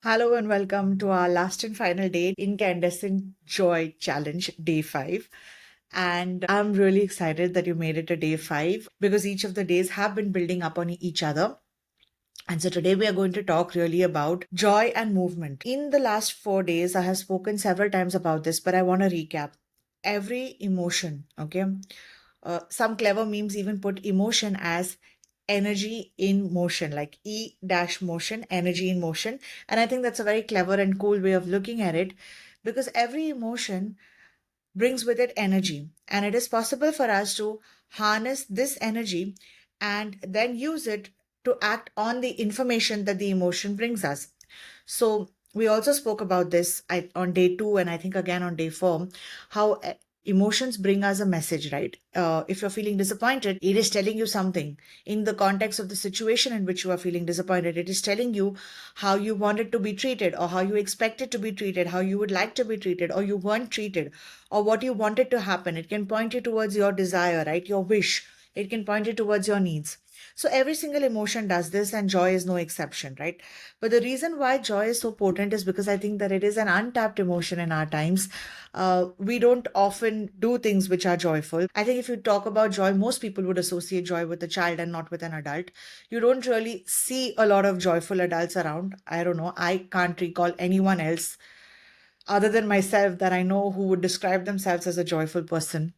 Hello and welcome to our last and final day, Incandescent Joy Challenge, day 5. And I'm really excited that you made it to day 5 because each of the days have been building up on each other. And so today we are going to talk really about joy and movement. In the last 4 days, I have spoken several times about this, but I want to recap. Every emotion, okay? Some clever memes even put emotion as energy in motion, like E dash motion, energy in motion. And I think that's a very clever and cool way of looking at it because every emotion brings with it energy. And it is possible for us to harness this energy and then use it to act on the information that the emotion brings us. So we also spoke about this on day 2 and I think again on day 4, how emotions bring us a message, right? If you're feeling disappointed, it is telling you something. In the context of the situation in which you are feeling disappointed, it is telling you how you wanted to be treated or how you expected to be treated, how you would like to be treated or you weren't treated or what you wanted to happen. It can point you towards your desire, right? Your wish. It can point you towards your needs. So every single emotion does this, and joy is no exception, right? But the reason why joy is so potent is because I think that it is an untapped emotion in our times. We don't often do things which are joyful. I think if you talk about joy, most people would associate joy with a child and not with an adult. You don't really see a lot of joyful adults around. I don't know. I can't recall anyone else other than myself that I know who would describe themselves as a joyful person.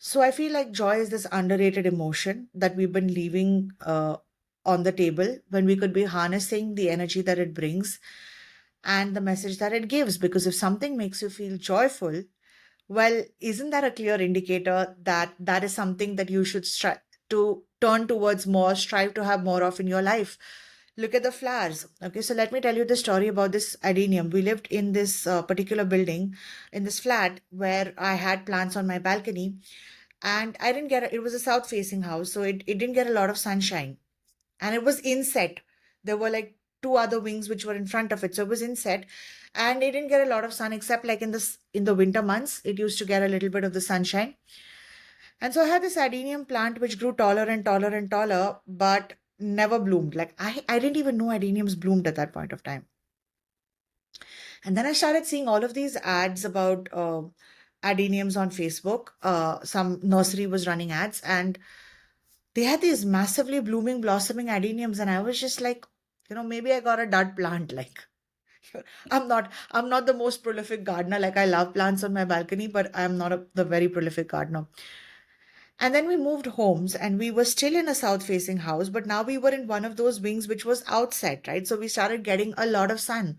So I feel like joy is this underrated emotion that we've been leaving on the table when we could be harnessing the energy that it brings and the message that it gives. Because if something makes you feel joyful, well, isn't that a clear indicator that that is something that you should strive to turn towards more, strive to have more of in your life? Look at the flowers. Okay, so let me tell you the story about this adenium. We lived in this particular building, in this flat where I had plants on my balcony, and I didn't get it was a south facing house, so it didn't get a lot of sunshine, and it was inset. There were like two other wings which were in front of it, so it was inset, and it didn't get a lot of sun except like in the winter months it used to get a little bit of the sunshine. And so I had this adenium plant which grew taller and taller and taller, but never bloomed. Like I didn't even know adeniums bloomed at that point of time. And then I started seeing all of these ads about adeniums on Facebook. Some nursery was running ads, and they had these massively blooming, blossoming adeniums, and I was just like, maybe I got a dud plant. Like, I'm not the most prolific gardener. Like, I love plants on my balcony, but I'm not the very prolific gardener. And then we moved homes, and we were still in a south-facing house, but now we were in one of those wings which was outside, right? So we started getting a lot of sun,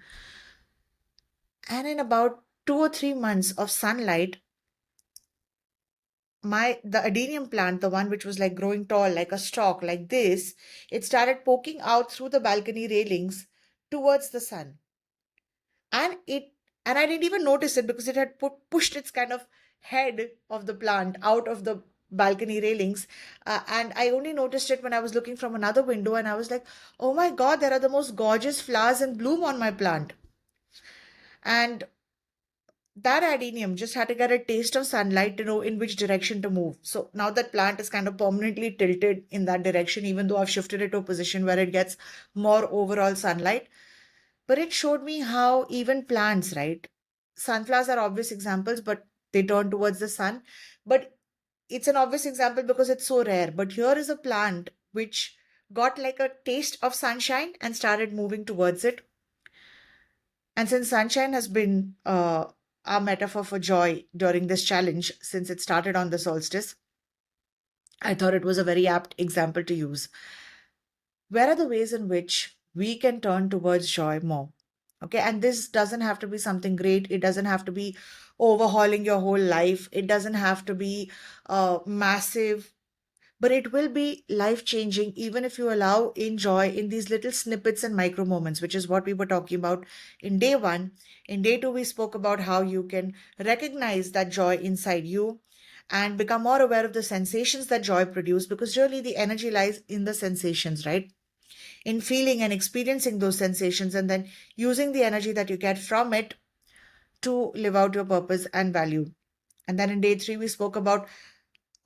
and in about 2 or 3 months of sunlight, the adenium plant, the one which was like growing tall like a stalk like this, it started poking out through the balcony railings towards the sun. And I didn't even notice it because it had pushed its kind of head of the plant out of the balcony railings. And I only noticed it when I was looking from another window, and I was like, oh my god, there are the most gorgeous flowers in bloom on my plant. And that adenium just had to get a taste of sunlight to know in which direction to move. So now that plant is kind of permanently tilted in that direction, even though I've shifted it to a position where it gets more overall sunlight. But it showed me how even plants, right? Sunflowers are obvious examples, but they turn towards the sun. But it's an obvious example because it's so rare. But here is a plant which got like a taste of sunshine and started moving towards it. And since sunshine has been our metaphor for joy during this challenge, since it started on the solstice, I thought it was a very apt example to use. Where are the ways in which we can turn towards joy more? Okay, and this doesn't have to be something great. It doesn't have to be overhauling your whole life. It doesn't have to be massive, but it will be life changing even if you allow in joy in these little snippets and micro moments, which is what we were talking about in day 1. In day 2, we spoke about how you can recognize that joy inside you and become more aware of the sensations that joy produces, because really the energy lies in the sensations, right? In feeling and experiencing those sensations and then using the energy that you get from it to live out your purpose and value. And then in day 3, we spoke about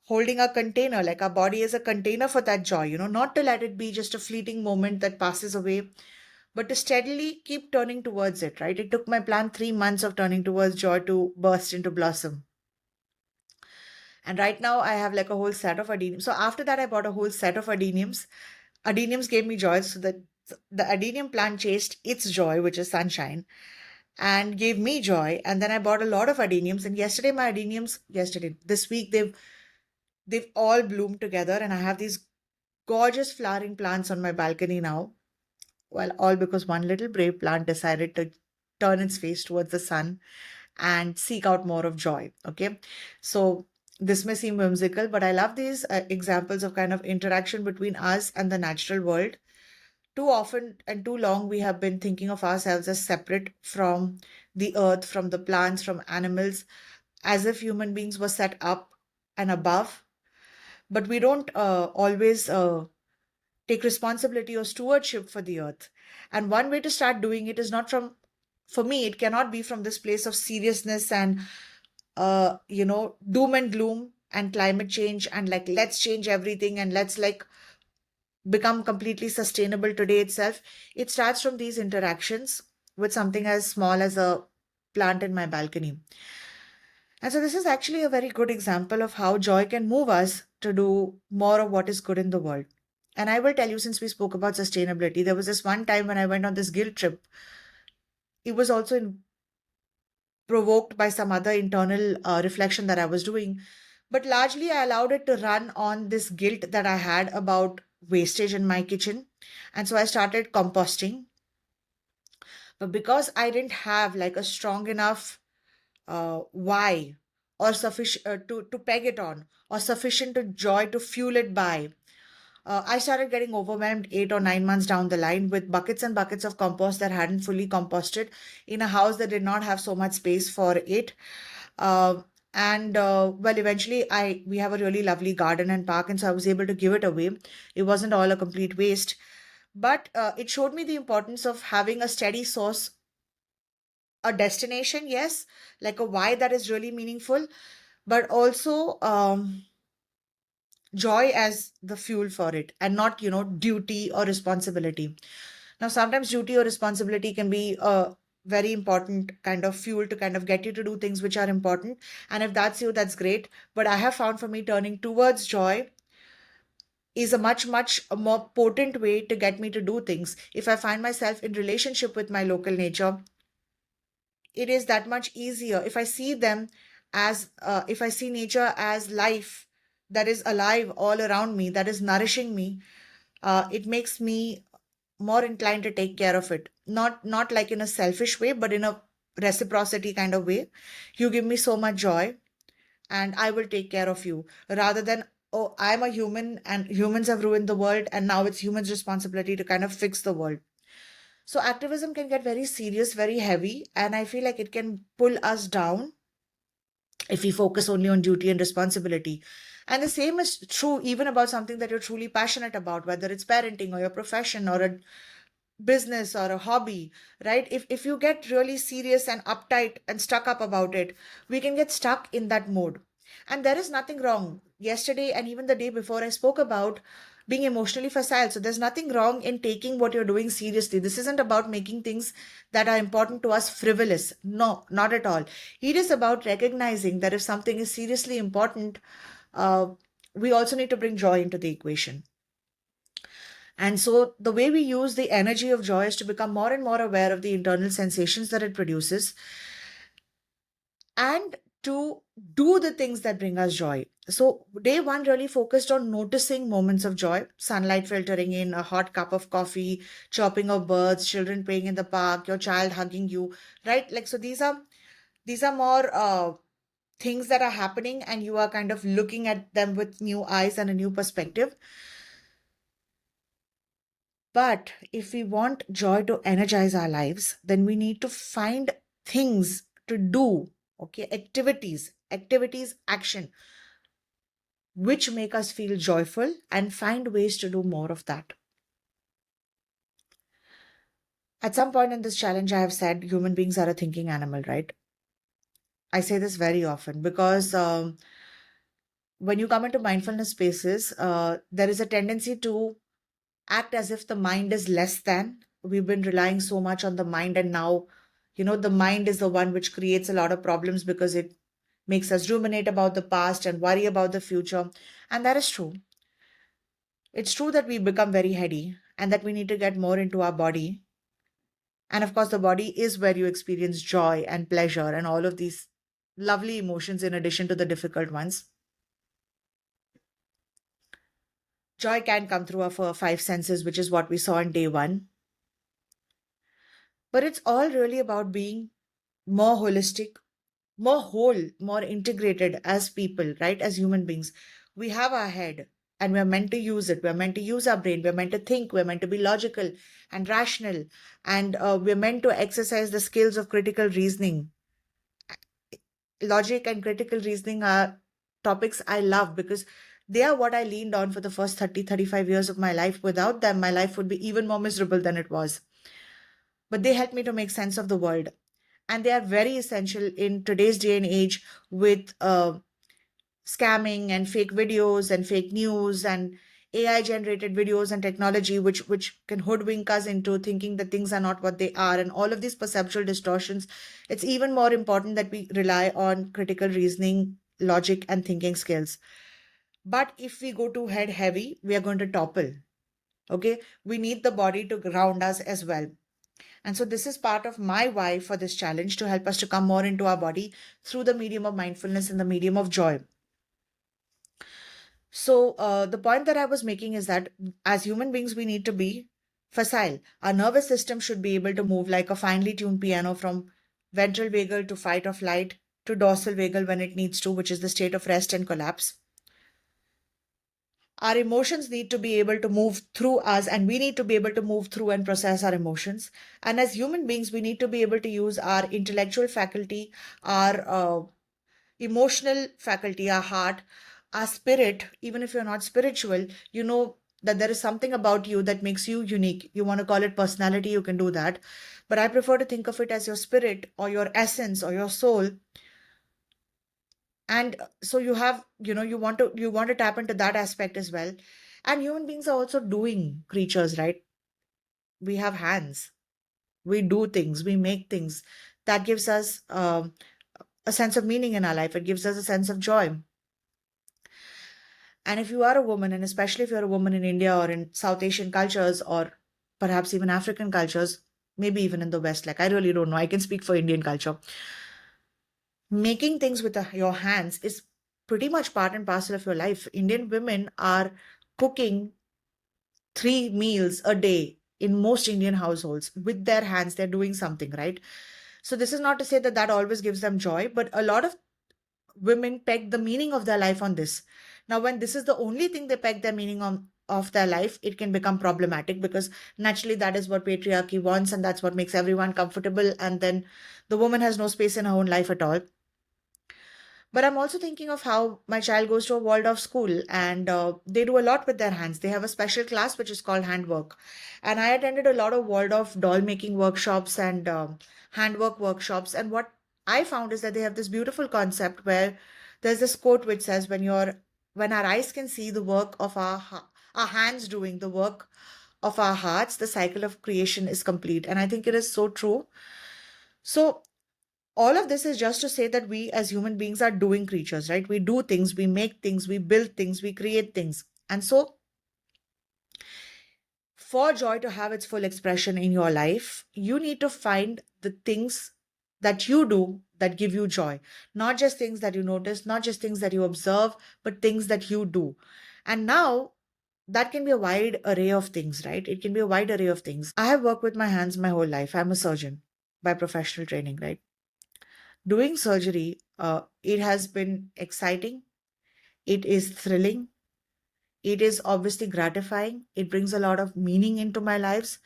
holding a container, like our body is a container for that joy, not to let it be just a fleeting moment that passes away, but to steadily keep turning towards it, right? It took my plan 3 months of turning towards joy to burst into blossom. And right now I have like a whole set of adeniums. So after that, I bought a whole set of adeniums. Adeniums gave me joy. So that the adenium plant chased its joy, which is sunshine, and gave me joy. And then I bought a lot of adeniums. And yesterday, my adeniums, this week, they've all bloomed together. And I have these gorgeous flowering plants on my balcony now. Well, all because one little brave plant decided to turn its face towards the sun and seek out more of joy. Okay. So this may seem whimsical, but I love these examples of kind of interaction between us and the natural world. Too often and too long, we have been thinking of ourselves as separate from the earth, from the plants, from animals, as if human beings were set up and above. But we don't always take responsibility or stewardship for the earth. And one way to start doing it is not from, for me, it cannot be from this place of seriousness and, doom and gloom and climate change and like, let's change everything and let's like become completely sustainable today itself. It starts from these interactions with something as small as a plant in my balcony. And so, this is actually a very good example of how joy can move us to do more of what is good in the world. And I will tell you, since we spoke about sustainability, there was this one time when I went on this guilt trip. It was also provoked by some other internal reflection that I was doing. But largely, I allowed it to run on this guilt that I had about wastage in my kitchen. And so I started composting. But because I didn't have like a strong enough why or sufficient to peg it on or sufficient to joy to fuel it by, I started getting overwhelmed 8 or 9 months down the line with buckets and buckets of compost that hadn't fully composted in a house that did not have so much space for it. Uh, and eventually we have a really lovely garden and park, and so I was able to give it away. It wasn't all a complete waste, but it showed me the importance of having a steady source, a destination, yes, like a why that is really meaningful, but also joy as the fuel for it, and not duty or responsibility. Now sometimes duty or responsibility can be a very important kind of fuel to kind of get you to do things which are important, and if that's you, that's great. But I have found for me, turning towards joy is a much more potent way to get me to do things. If I find myself in relationship with my local nature, it is that much easier. If I see them as if I see nature as life that is alive all around me, that is nourishing me, it makes me more inclined to take care of it. Not like in a selfish way, but in a reciprocity kind of way. You give me so much joy, and I will take care of you, rather than, oh, I'm a human and humans have ruined the world and now it's humans' responsibility to kind of fix the world. So activism can get very serious, very heavy, and I feel like it can pull us down if we focus only on duty and responsibility. And the same is true even about something that you're truly passionate about, whether it's parenting or your profession or a business or a hobby, right? If you get really serious and uptight and stuck up about it, we can get stuck in that mode. And there is nothing wrong. Yesterday and even the day before, I spoke about being emotionally facile. So there's nothing wrong in taking what you're doing seriously. This isn't about making things that are important to us frivolous. No, not at all. It is about recognizing that if something is seriously important, uh, we also need to bring joy into the equation. And so the way we use the energy of joy is to become more and more aware of the internal sensations that it produces, and to do the things that bring us joy. So day one really focused on noticing moments of joy: sunlight filtering in, a hot cup of coffee, chirping of birds, children playing in the park, your child hugging you, right? Like, so these are more things that are happening, and you are kind of looking at them with new eyes and a new perspective. But if we want joy to energize our lives, then we need to find things to do, okay? Activities, action, which make us feel joyful, and find ways to do more of that. At some point in this challenge, I have said human beings are a thinking animal, right? I say this very often because when you come into mindfulness spaces, there is a tendency to act as if the mind is less than, we've been relying so much on the mind, and now, the mind is the one which creates a lot of problems because it makes us ruminate about the past and worry about the future. And that is true. It's true that we become very heady and that we need to get more into our body. And of course, the body is where you experience joy and pleasure and all of these lovely emotions in addition to the difficult ones. Joy can come through our five senses, which is what we saw in day one. But it's all really about being more holistic, more whole, more integrated as people, right? As human beings. We have our head and we're meant to use it. We're meant to use our brain. We're meant to think. We're meant to be logical and rational. And we're meant to exercise the skills of critical reasoning. Logic and critical reasoning are topics I love because they are what I leaned on for the first 30, 35 years of my life. Without them, my life would be even more miserable than it was. But they help me to make sense of the world. And they are very essential in today's day and age with scamming and fake videos and fake news and AI generated videos and technology which can hoodwink us into thinking that things are not what they are, and all of these perceptual distortions. It's even more important that we rely on critical reasoning, logic, and thinking skills. But if we go too head heavy, we are going to topple. Okay, we need the body to ground us as well. And so this is part of my why for this challenge, to help us to come more into our body through the medium of mindfulness and the medium of joy. So the point that I was making is that as human beings, we need to be facile. Our nervous system should be able to move like a finely tuned piano from ventral vagal to fight or flight to dorsal vagal when it needs to, which is the state of rest and collapse. Our emotions need to be able to move through us, and we need to be able to move through and process our emotions. And as human beings, we need to be able to use our intellectual faculty, our emotional faculty, our heart, our spirit. Even if you're not spiritual, you know that there is something about you that makes you unique. You want to call it personality, you can do that. But I prefer to think of it as your spirit or your essence or your soul. And so you have, you want to tap into that aspect as well. And human beings are also doing creatures, right? We have hands, we do things, we make things. That gives us a sense of meaning in our life. It gives us a sense of joy. And if you are a woman, and especially if you're a woman in India or in South Asian cultures, or perhaps even African cultures, maybe even in the West, like, I really don't know, I can speak for Indian culture. Making things with your hands is pretty much part and parcel of your life. Indian women are cooking 3 meals a day in most Indian households with their hands. They're doing something, right? So this is not to say that that always gives them joy, but a lot of women peg the meaning of their life on this. Now, when this is the only thing they peg their meaning on of their life, it can become problematic, because naturally that is what patriarchy wants, and that's what makes everyone comfortable, and then the woman has no space in her own life at all. But I'm also thinking of how my child goes to a Waldorf school, and they do a lot with their hands. They have a special class which is called handwork. And I attended a lot of Waldorf doll making workshops and handwork workshops. And what I found is that they have this beautiful concept where there's this quote which says, when our eyes can see the work of our hands doing the work of our hearts, the cycle of creation is complete. And I think it is so true. So all of this is just to say that we as human beings are doing creatures, right? We do things, we make things, we build things, we create things. And so, for joy to have its full expression in your life, you need to find the things that you do that give you joy. Not just things that you notice, not just things that you observe, but things that you do. And now, that can be a wide array of things, right? It can be a wide array of things. I have worked with my hands my whole life. I'm a surgeon by professional training, right? Doing surgery, it has been exciting, it is thrilling, it is obviously gratifying, it brings a lot of meaning into my lives.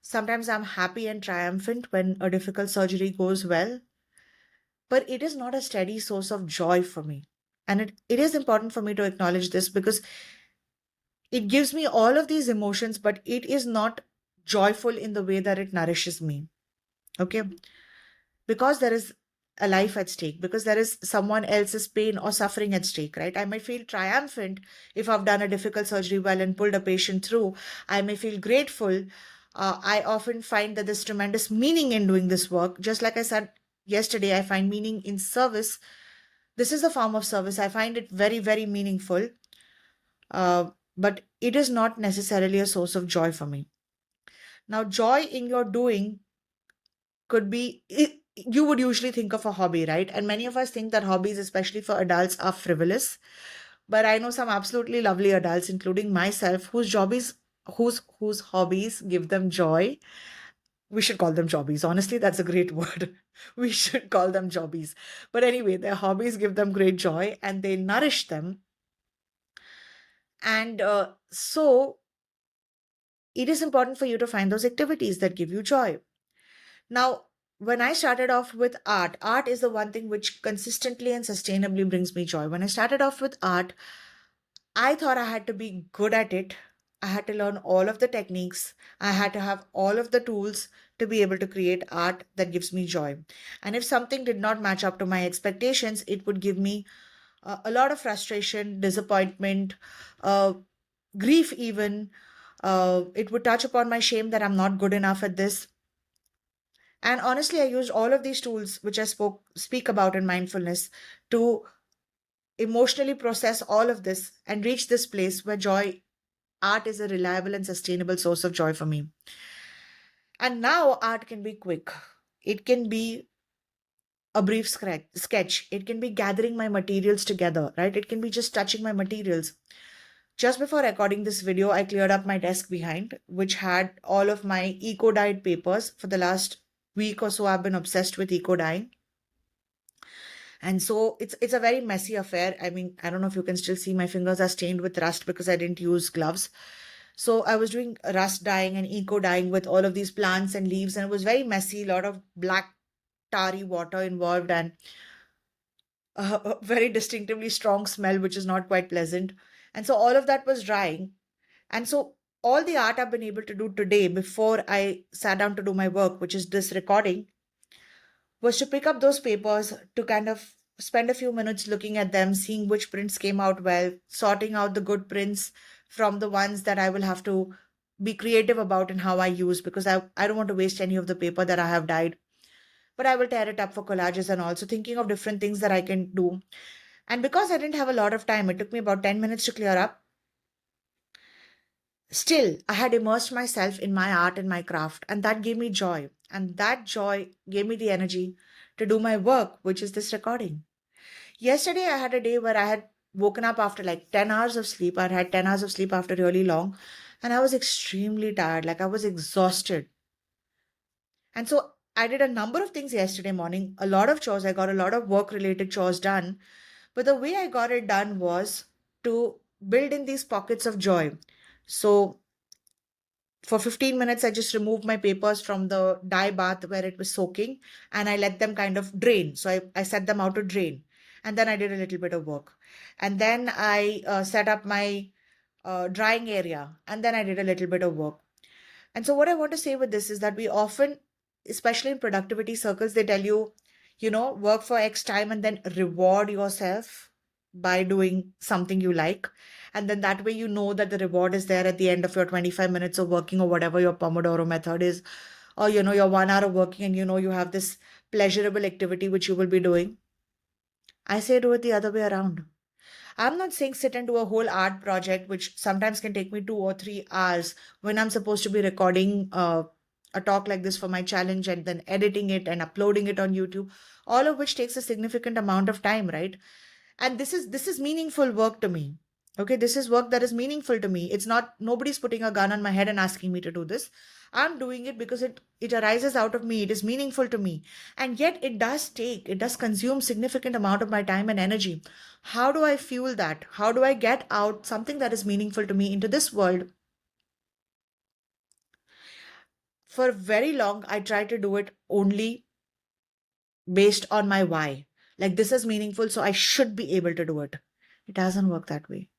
Sometimes I'm happy and triumphant when a difficult surgery goes well, but it is not a steady source of joy for me. And it is important for me to acknowledge this, because it gives me all of these emotions, but it is not joyful in the way that it nourishes me. Okay, because there is a life at stake, because there is someone else's pain or suffering at stake, right? I may feel triumphant if I've done a difficult surgery well and pulled a patient through. I may feel grateful I often find that there's tremendous meaning in doing this work. Just like I said yesterday, I find meaning in service. This is a form of service. I find it very, very meaningful, but it is not necessarily a source of joy for me. Now, joy in your doing could be, you would usually think of a hobby, right? And many of us think that hobbies, especially for adults, are frivolous. But I know some absolutely lovely adults, including myself, whose hobbies give them joy. We should call them jobbies. Honestly, that's a great word. We should call them jobbies. But anyway, their hobbies give them great joy and they nourish them. And so it is important for you to find those activities that give you joy. Now, when I started off with art, art is the one thing which consistently and sustainably brings me joy. When I started off with art, I thought I had to be good at it. I had to learn all of the techniques. I had to have all of the tools to be able to create art that gives me joy. And if something did not match up to my expectations, it would give me a lot of frustration, disappointment, uh, grief, even. It would touch upon my shame that I'm not good enough at this. And honestly, I used all of these tools, which I speak about in mindfulness, to emotionally process all of this and reach this place where art is a reliable and sustainable source of joy for me. And now art can be quick. It can be a brief sketch. It can be gathering my materials together, right? It can be just touching my materials. Just before recording this video, I cleared up my desk behind, which had all of my eco dyed papers. For the last week or so, I've been obsessed with eco dyeing. And so it's a very messy affair. I mean, I don't know if you can still see my fingers are stained with rust because I didn't use gloves. So I was doing rust dyeing and eco dyeing with all of these plants and leaves, and it was very messy, a lot of black tarry water involved, and a very distinctively strong smell, which is not quite pleasant. And so all of that was drying. And so all the art I've been able to do today before I sat down to do my work, which is this recording, was to pick up those papers, to kind of spend a few minutes looking at them, seeing which prints came out well, sorting out the good prints from the ones that I will have to be creative about in how I use, because I don't want to waste any of the paper that I have dyed. But I will tear it up for collages and also thinking of different things that I can do. And because I didn't have a lot of time, it took me about 10 minutes to clear up. Still, I had immersed myself in my art and my craft, and that gave me joy. And that joy gave me the energy to do my work, which is this recording. Yesterday, I had a day where I had woken up after like 10 hours of sleep. I'd had 10 hours of sleep after really long, and I was extremely tired. Like I was exhausted. And so I did a number of things yesterday morning, a lot of chores. I got a lot of work related chores done. But the way I got it done was to build in these pockets of joy. So for 15 minutes, I just removed my papers from the dye bath where it was soaking and I let them kind of drain. So I set them out to drain. And then I did a little bit of work. And then I set up my drying area. And then I did a little bit of work. And so, what I want to say with this is that we often, especially in productivity circles, they tell you, work for X time and then reward yourself by doing something you like. And then that way, you know that the reward is there at the end of your 25 minutes of working or whatever your Pomodoro method is, or, your 1 hour of working and you have this pleasurable activity which you will be doing. I say do it the other way around. I'm not saying sit and do a whole art project, which sometimes can take me 2 or 3 hours when I'm supposed to be recording a talk like this for my challenge and then editing it and uploading it on YouTube, all of which takes a significant amount of time, right? And this is meaningful work to me. Okay, this is work that is meaningful to me. It's not, nobody's putting a gun on my head and asking me to do this. I'm doing it because it arises out of me. It is meaningful to me. And yet it does consume significant amount of my time and energy. How do I fuel that? How do I get out something that is meaningful to me into this world? For very long, I tried to do it only based on my why. Like, this is meaningful, so I should be able to do it. It doesn't work that way.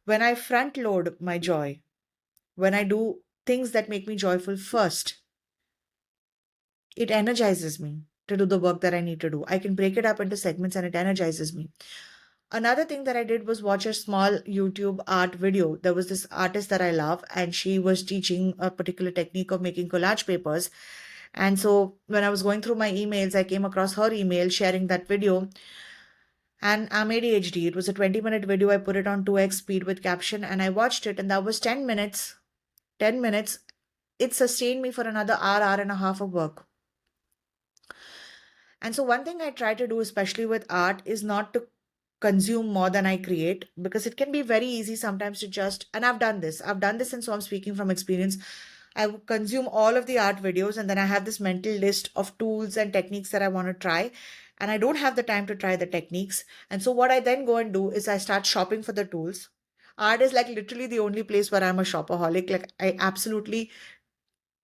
When I front load my joy, when I do things that make me joyful first, it energizes me to do the work that I need to do. I can break it up into segments and it energizes me. Another thing that I did was watch a small YouTube art video. There was this artist that I love, and she was teaching a particular technique of making collage papers. And so when I was going through my emails, I came across her email sharing that video. And I'm ADHD. It was a 20-minute video. I put it on 2x speed with caption and I watched it, and that was 10 minutes. 10 minutes. It sustained me for another hour, hour and a half of work. And so, one thing I try to do, especially with art, is not to consume more than I create, because it can be very easy sometimes to just, and I've done this, and so I'm speaking from experience. I would consume all of the art videos, and then I have this mental list of tools and techniques that I want to try. And I don't have the time to try the techniques. And so, what I then go and do is I start shopping for the tools. Art is like literally the only place where I'm a shopaholic. Like, I absolutely,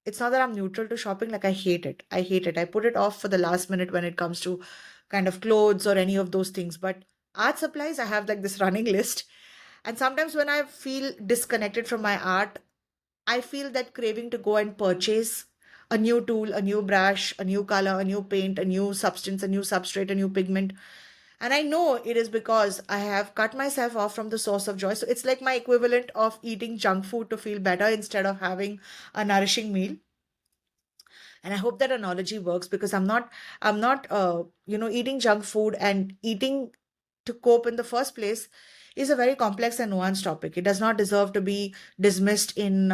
it's not that I'm neutral to shopping, like I hate it. I hate it. I put it off for the last minute when it comes to kind of clothes or any of those things. But art supplies, I have like this running list. And sometimes when I feel disconnected from my art, I feel that craving to go and purchase a new tool, a new brush, a new color, a new paint, a new substance, a new substrate, a new pigment. And I know it is because I have cut myself off from the source of joy. So it's like my equivalent of eating junk food to feel better instead of having a nourishing meal. And I hope that analogy works, because I'm not eating junk food and eating to cope in the first place is a very complex and nuanced topic. It does not deserve dismissed in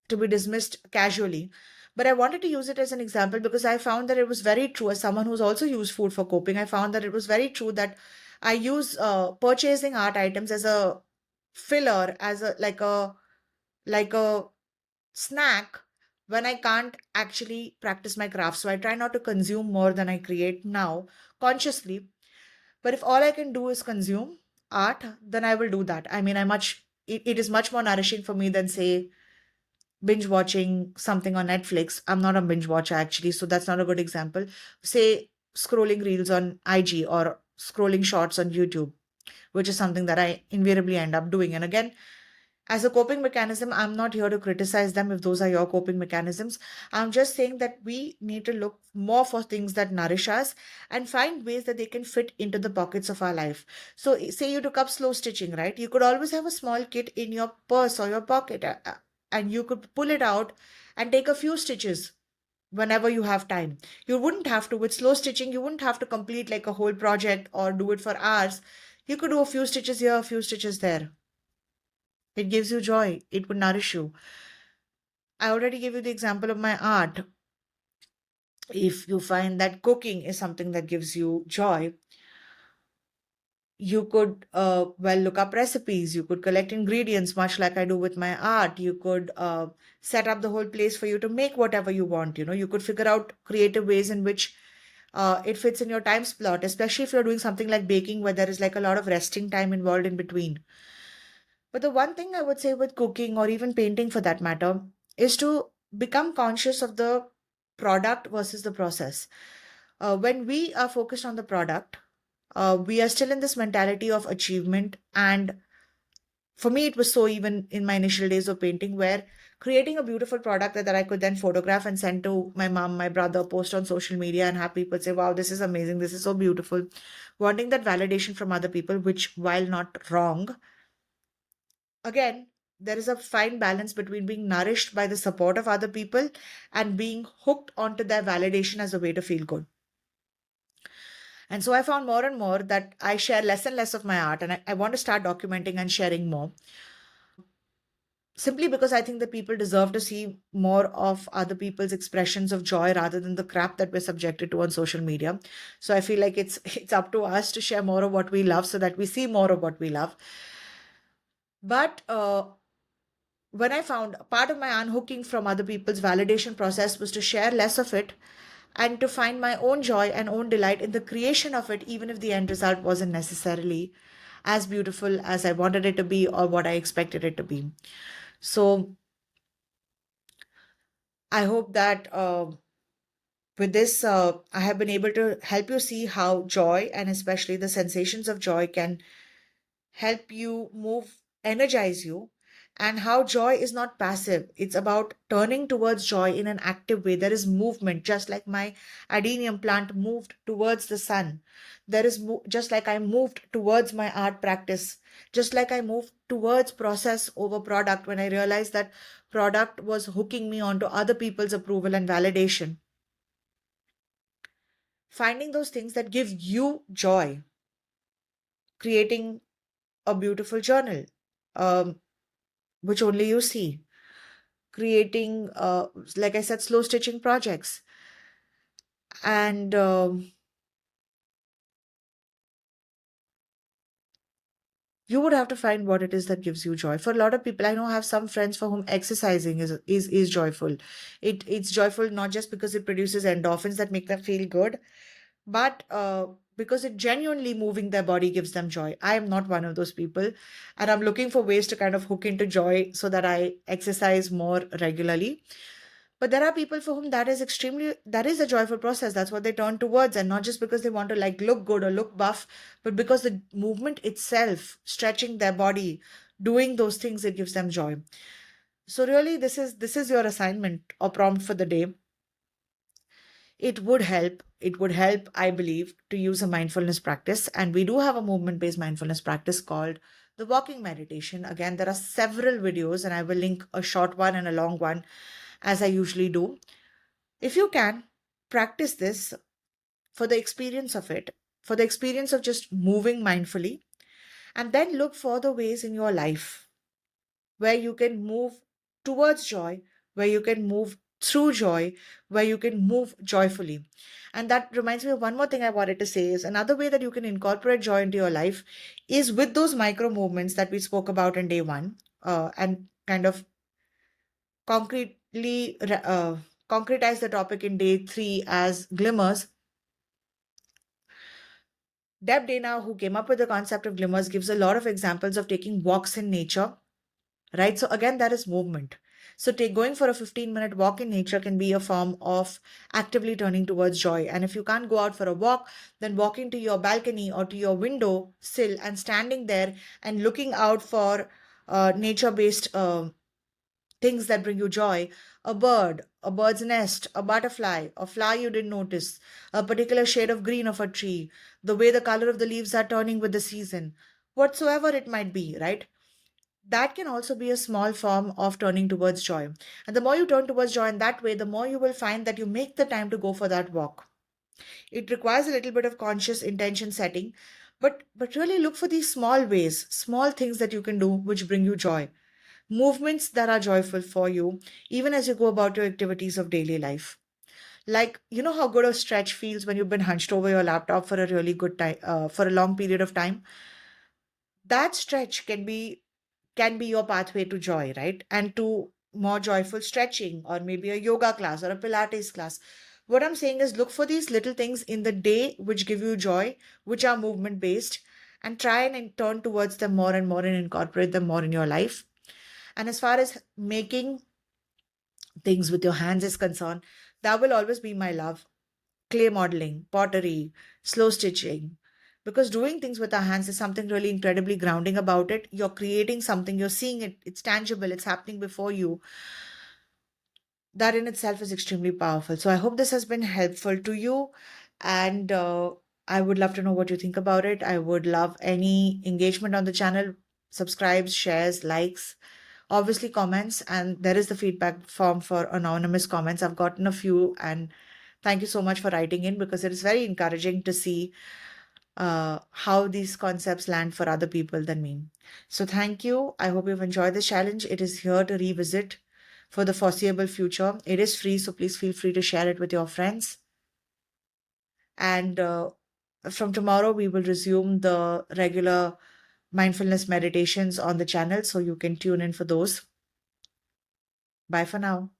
to be dismissed casually. But I wanted to use it as an example because I found that it was very true. As someone who's also used food for coping, I found that it was very true that I use purchasing art items as a filler, as a like a snack when I can't actually practice my craft. So I try not to consume more than I create now consciously. But if all I can do is consume art, then I will do that. I mean, it is much more nourishing for me than, say, binge watching something on Netflix. I'm not a binge watcher actually, so that's not a good example. Say scrolling reels on IG or scrolling shorts on YouTube, which is something that I invariably end up doing. And again, as a coping mechanism, I'm not here to criticize them if those are your coping mechanisms. I'm just saying that we need to look more for things that nourish us and find ways that they can fit into the pockets of our life. So, say you took up slow stitching, right? You could always have a small kit in your purse or your pocket, and you could pull it out and take a few stitches whenever you have time. You wouldn't have to, with slow stitching, you wouldn't have to complete like a whole project or do it for hours. You could do a few stitches here, a few stitches there. It gives you joy. It would nourish you. I already gave you the example of my art. If you find that cooking is something that gives you joy, you could, look up recipes. You could collect ingredients, much like I do with my art. You could set up the whole place for you to make whatever you want. You could figure out creative ways in which it fits in your time slot, especially if you're doing something like baking, where there is like a lot of resting time involved in between. But the one thing I would say with cooking or even painting for that matter is to become conscious of the product versus the process. When we are focused on the product, we are still in this mentality of achievement. And for me, it was so even in my initial days of painting, where creating a beautiful product that I could then photograph and send to my mom, my brother, post on social media, and have people say, wow, this is amazing, this is so beautiful. Wanting that validation from other people, which, while not wrong, again, there is a fine balance between being nourished by the support of other people and being hooked onto their validation as a way to feel good. And so I found more and more that I share less and less of my art, and I want to start documenting and sharing more. Simply because I think that people deserve to see more of other people's expressions of joy rather than the crap that we're subjected to on social media. So I feel like it's up to us to share more of what we love so that we see more of what we love. But when I found part of my unhooking from other people's validation process was to share less of it and to find my own joy and own delight in the creation of it, even if the end result wasn't necessarily as beautiful as I wanted it to be or what I expected it to be. So I hope that with this, I have been able to help you see how joy and especially the sensations of joy can help you move, energize you, and how joy is not passive. It's about turning towards joy in an active way. There is movement, just like my adenium plant moved towards the sun. Just like I moved towards my art practice, just like I moved towards process over product when I realized that product was hooking me onto other people's approval and validation. Finding those things that give you joy, creating a beautiful journal, um, which only you see, creating, like I said, slow stitching projects. And you would have to find what it is that gives you joy. For a lot of people, I know I have some friends for whom exercising is joyful. It's joyful not just because it produces endorphins that make them feel good, but because it genuinely moving their body gives them joy. I am not one of those people, and I'm looking for ways to kind of hook into joy so that I exercise more regularly. But there are people for whom that is a joyful process. That's what they turn towards, and not just because they want to like look good or look buff, but because the movement itself, stretching their body, doing those things, it gives them joy. So really, this is your assignment or prompt for the day. It would help, I believe, to use a mindfulness practice. And we do have a movement based mindfulness practice called the walking meditation. Again, there are several videos, and I will link a short one and a long one as I usually do. If you can, practice this for the experience of it, for the experience of just moving mindfully, and then look for the ways in your life where you can move towards joy, where you can move through joy, where you can move joyfully. And that reminds me of one more thing I wanted to say is another way that you can incorporate joy into your life is with those micro movements that we spoke about in day one, and kind of concretely concretize the topic in day three as glimmers. Deb Dana, who came up with the concept of glimmers, gives a lot of examples of taking walks in nature, right? So again, that is movement. So take going for a 15-minute walk in nature can be a form of actively turning towards joy. And if you can't go out for a walk, then walking to your balcony or to your window sill and standing there and looking out for nature-based things that bring you joy, a bird, a bird's nest, a butterfly, a flower you didn't notice, a particular shade of green of a tree, the way the color of the leaves are turning with the season, whatsoever it might be, right? That can also be a small form of turning towards joy. And the more you turn towards joy in that way, the more you will find that you make the time to go for that walk. It requires a little bit of conscious intention setting, but really look for these small ways, small things that you can do which bring you joy, movements that are joyful for you, even as you go about your activities of daily life. Like, you know how good a stretch feels when you've been hunched over your laptop for a really good time, for a long period of time? That stretch can be your pathway to joy, right? And to more joyful stretching, or maybe a yoga class or a Pilates class. What I'm saying is look for these little things in the day which give you joy, which are movement based, and try and turn towards them more and more and incorporate them more in your life. And as far as making things with your hands is concerned, that will always be my love. Clay modeling, pottery, slow stitching. Because doing things with our hands is something really incredibly grounding about it. You're creating something, you're seeing it, it's tangible, it's happening before you. That in itself is extremely powerful. So I hope this has been helpful to you. And I would love to know what you think about it. I would love any engagement on the channel, subscribes, shares, likes, obviously comments. And there is the feedback form for anonymous comments. I've gotten a few, and thank you so much for writing in, because it is very encouraging to see how these concepts land for other people than me. So thank you. I hope you've enjoyed this challenge. It is here to revisit for the foreseeable future. It is free, so please feel free to share it with your friends. And from tomorrow, we will resume the regular mindfulness meditations on the channel, so you can tune in for those. Bye for now.